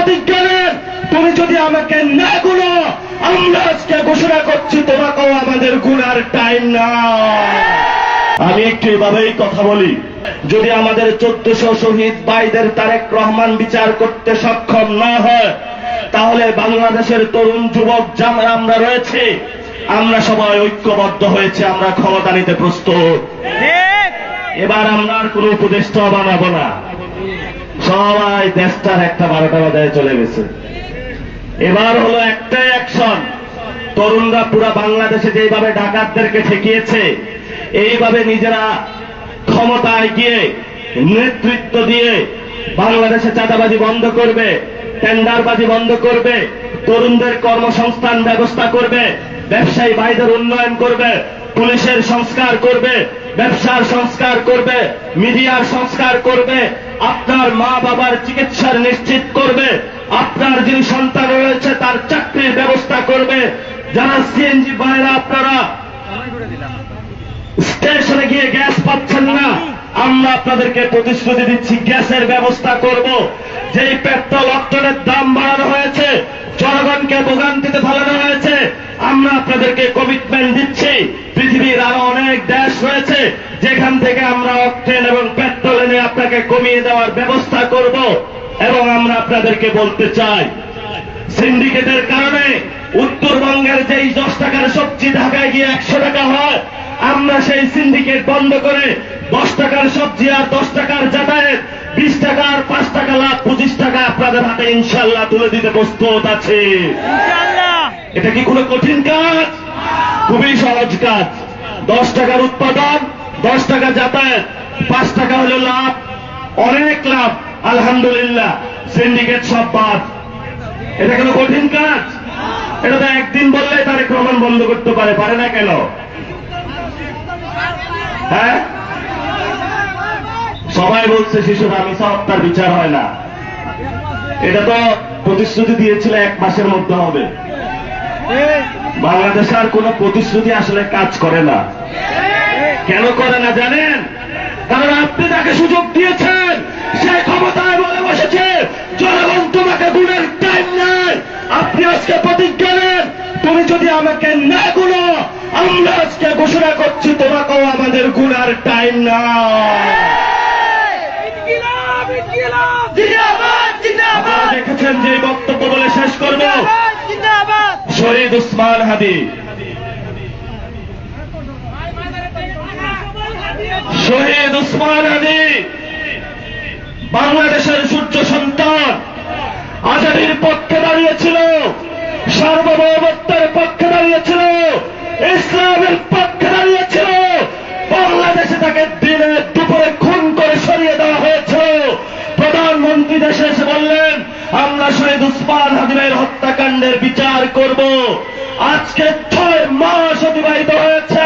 প্রতিজ্ঞা নেন, তুমি যদি আমাকে না গুলো, আমরা আজকে ঘোষণা করছি তোমাকেও আমাদের গুনার টাইম না। আমি একটু এভাবেই কথা বলি, যদি আমাদের 1400 শহীদ ভাইদের তারেক রহমান বিচার করতে সক্ষম না হয়, তাহলে বাংলাদেশের তরুণ যুবক যারা আমরা রয়েছে, আমরা সবাই ঐক্যবদ্ধ হয়েছে, আমরা ক্ষমতা নিতে প্রস্তুত। এবার আমরা আর কোন উপদেষ্টা বানাবো না, সবাই দেশটার একটা 12টা বাজায় চলে গেছে। এবার হলো একটাই অ্যাকশন, তরুণরা পুরা বাংলাদেশে যেভাবে ডাকাতদেরকে ঠেকিয়েছে, এইভাবে নিজেরা ক্ষমতায় গিয়ে নেতৃত্ব দিয়ে বাংলাদেশে চাঁদাবাজি বন্ধ করবে, টেন্ডারবাজি বন্ধ করবে, তরুণদের কর্মসংস্থান ব্যবস্থা করবে, ব্যবসায়ী ভাইদের উন্নয়ন করবে, পুলিশের সংস্কার করবে, ব্যবসার সংস্কার করবে, মিডিয়ার সংস্কার করবে, আপনার মা বাবার চিকিৎসার নিশ্চিত করবে, আপনার যিনি সন্তান রয়েছে তার চাকরির ব্যবস্থা করবে। যারা সিএনজি ভাইরা আপনারা স্টেশনে গিয়ে গ্যাস পাচ্ছেন না, আমরা আপনাদেরকে প্রতিশ্রুতি দিচ্ছি গ্যাসের ব্যবস্থা করব। যেই পেট্রোল অক্টেনের দাম বাড়ানো হয়েছে, জনগণকে ভোগান্তিতে ফেলানো হয়েছে, আমরা আপনাদেরকে কমিটমেন্ট দিচ্ছি, পৃথিবীর আরো অনেক দেশ রয়েছে যেখান থেকে আমরা অক্টেন এবং পেট্রোল এনে আপনাকে কমিয়ে দেওয়ার ব্যবস্থা করব। এবং আমরা আপনাদেরকে বলতে চাই, সিন্ডিকেটের কারণে উত্তরবঙ্গের যেই 10 টাকার সবজি ঢাকায় গিয়ে 100 টাকা হয়, আমরা সেই সিন্ডিকেট বন্ধ করে 10 টাকার সবজি আর 10 টাকার যাতায়াত, 20 টাকা আর 5 টাকা লাভ, 25 টাকা আপনাদের হাতে ইনশাআল্লাহ তুলে দিতে প্রস্তুত আছে। এটা কি কোনো কঠিন কাজ? খুবই সহজ কাজ। 10 টাকার উৎপাদন, 10 টাকা যাতায়াত, 5 টাকা হলো লাভ, অনেক লাভ, আলহামদুলিল্লাহ। সিন্ডিকেট সব বাদ। এটা কোনো কঠিন কাজ? এটা তো একদিন বললে তারেক রহমান বন্ধ করতে পারে না কেন? হ্যাঁ, সবাই বলছে শিশুরা মিশা হত্যার বিচার হয় না। এটা তো প্রতিশ্রুতি দিয়েছিল 1 মাসের মধ্যে হবে। বাংলাদেশে আর কোন প্রতিশ্রুতি আসলে কাজ করে না। কেন করে না জানেন? কারণ আপনি তাকে সুযোগ দিয়েছেন, সে ক্ষমতায় বলে বসেছে, জনগণ তোমাকে গুণের টাইম নেই। আপনি আজকে প্রতিজ্ঞা নেন, তুমি যদি আমাকে না গুলো, আমরা আজকে ঘোষণা করছি তোমাকেও আমাদের গুনার টাইম না। দেখেছেন যে বক্তব্য বলে শেষ করব, শহীদ উসমান হাদি, শহীদ উসমান হাদি বাংলাদেশের সূর্য সন্তান, আজাদীর পক্ষে দাঁড়িয়েছিল, সার্বভৌমত্বের পক্ষে দাঁড়িয়েছিল, ইসলামের পক্ষে দাঁড়িয়েছিল। বাংলাদেশে তাকে দিনে দুপুরে খুন করে সরিয়ে দেওয়া হয়েছে। প্রধানমন্ত্রী দেশে এসে বললেন, আমরা শহীদ উসমান হাদির হত্যাকাণ্ডের বিচার করব। আজকে 6 মাস অতিবাহিত হয়েছে,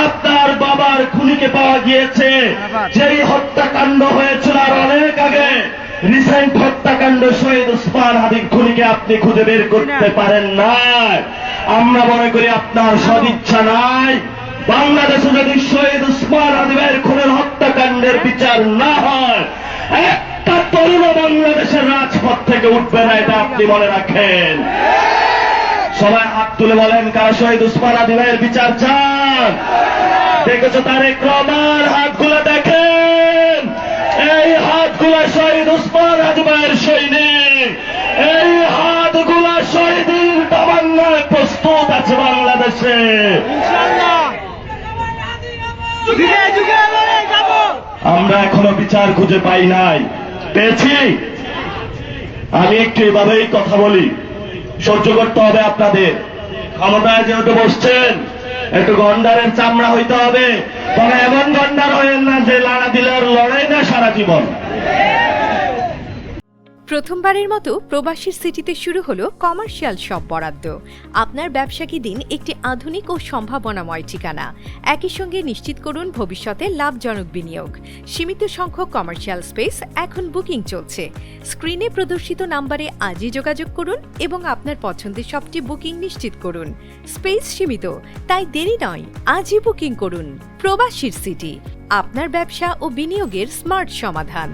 আপনার বাবার খুনিকে পাওয়া গিয়েছে। যেই হত্যাকাণ্ড হয়েছিল আর অনেক আগে, রিসেন্ট হত্যাকাণ্ড শহীদ উসমান হাদির খুনিকে আপনি খুঁজে বের করতে পারেন না। আমরা মনে করি আপনার সদিচ্ছা নাই। বাংলাদেশে যদি শহীদ উসমান হাদির খুনের হত্যাকাণ্ডের বিচার না হয়, একটা তরুণ বাংলাদেশের রাজপথ থেকে উঠবে না, এটা আপনি মনে রাখেন। সবাই হাত তুলে বলেন, কারা শহীদ উসমান হাদির বিচার চান? দেখেছো তারেক রহমান, হাতগুলো দেখেন, এই হাতগুলা শহীদ উসমান হাদির সৈনিক, এই হাতগুলা শহীদের তামান্নায় প্রস্তুত আছে বাংলাদেশে। আমরা এখনো বিচার খুঁজে পাই নাই, পেয়েছি। আমি একটু এভাবেই কথা বলি, সহ্য করতে হবে আপনাদের। ক্ষমতায় যেহেতু বসছেন, একটু গন্ডারের চামড়া হইতে হবে, তবে এমন গন্ডার হয়েন না যে লাড়া দিলে আর লড়াই না সারা জীবন। প্রথমবারের মতো প্রবাসীর সিটিতে শুরু হলো কমার্শিয়াল শপ বরাদ্দ। আপনার ব্যবসাকে দিন একটি আধুনিক ও সম্ভাবনাময় ঠিকানা। একই সঙ্গে নিশ্চিত করুন ভবিষ্যতে লাভজনক বিনিয়োগ। সীমিত সংখ্যক কমার্শিয়াল স্পেস এখন বুকিং চলছে। স্ক্রিনে প্রদর্শিত নাম্বারে আজই যোগাযোগ করুন এবং আপনার পছন্দের শপটি বুকিং নিশ্চিত করুন। স্পেস সীমিত, তাই দেরি নয়, আজই বুকিং করুন। প্রবাসীর সিটি, আপনার ব্যবসা ও বিনিয়োগের স্মার্ট সমাধান।